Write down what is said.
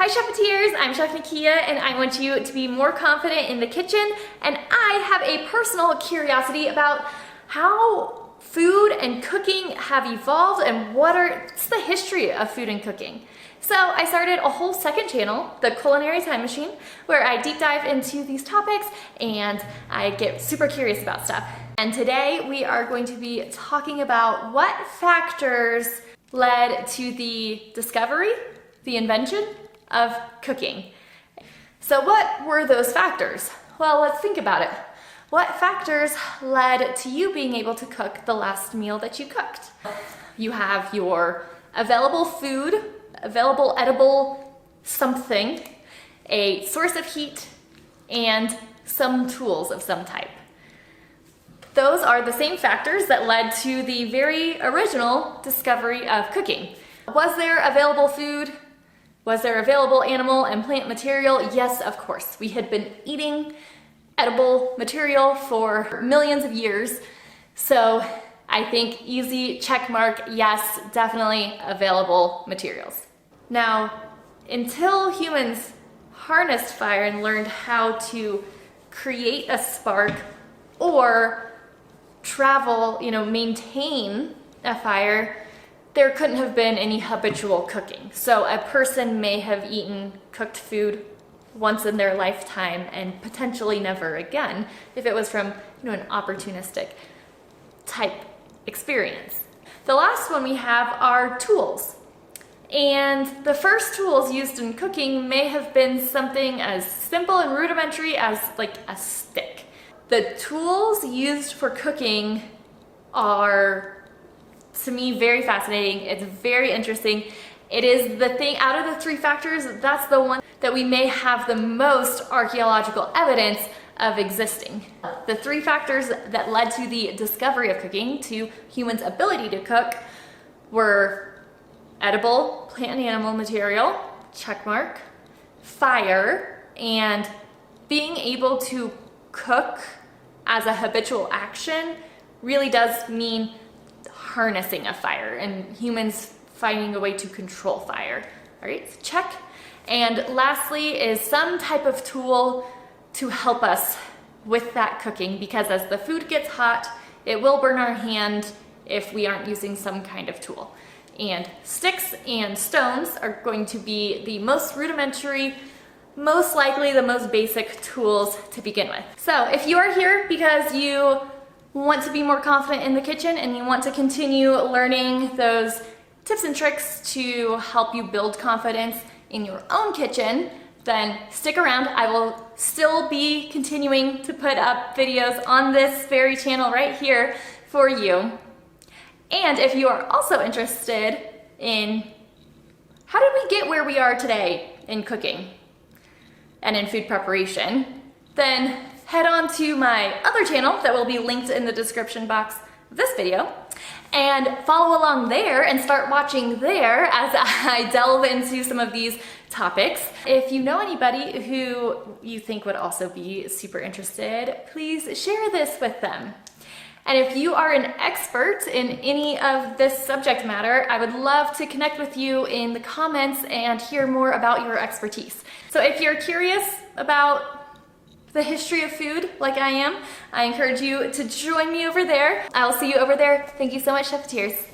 Hi Chefeteers, I'm Chef Nakia and I want you to be more confident in the kitchen, and I have a personal curiosity about how food and cooking have evolved and what's the history of food and cooking. So I started a whole second channel, the Culinary Time Machine, where I deep dive into these topics and I get super curious about stuff. And today we are going to be talking about what factors led to the discovery, the invention of cooking. So what were those factors? Well, let's think about it. What factors led to you being able to cook the last meal that you cooked? You have your available food, available edible something, a source of heat, and some tools of some type. Those are the same factors that led to the very original discovery of cooking. Was there available food? Was there available animal and plant material? Yes, of course. We had been eating edible material for millions of years. So I think easy check mark, yes, definitely available materials. Now, until humans harnessed fire and learned how to create a spark or travel, maintain a fire, there couldn't have been any habitual cooking. So a person may have eaten cooked food once in their lifetime and potentially never again if it was from an opportunistic type experience. The last one we have are tools. And the first tools used in cooking may have been something as simple and rudimentary as like a stick. The tools used for cooking are, to me, very fascinating. It's very interesting. It is the thing, out of the three factors, that's the one that we may have the most archaeological evidence of existing. The three factors that led to the discovery of cooking, to humans' ability to cook, were edible plant and animal material, check mark, fire, and being able to cook as a habitual action really does mean harnessing a fire and humans finding a way to control fire. All right, so check. And lastly is some type of tool to help us with that cooking, because as the food gets hot, it will burn our hand if we aren't using some kind of tool. And sticks and stones are going to be the most rudimentary, most likely the most basic tools to begin with. So if you are here because you want to be more confident in the kitchen and you want to continue learning those tips and tricks to help you build confidence in your own kitchen, then stick around. I will still be continuing to put up videos on this very channel right here for you. And if you are also interested in how did we get where we are today in cooking and in food preparation, then head on to my other channel that will be linked in the description box of this video and follow along there and start watching there as I delve into some of these topics. If you know anybody who you think would also be super interested, please share this with them. And if you are an expert in any of this subject matter, I would love to connect with you in the comments and hear more about your expertise. So if you're curious about the history of food like I am, I encourage you to join me over there. I'll see you over there. Thank you so much, Chefeteers.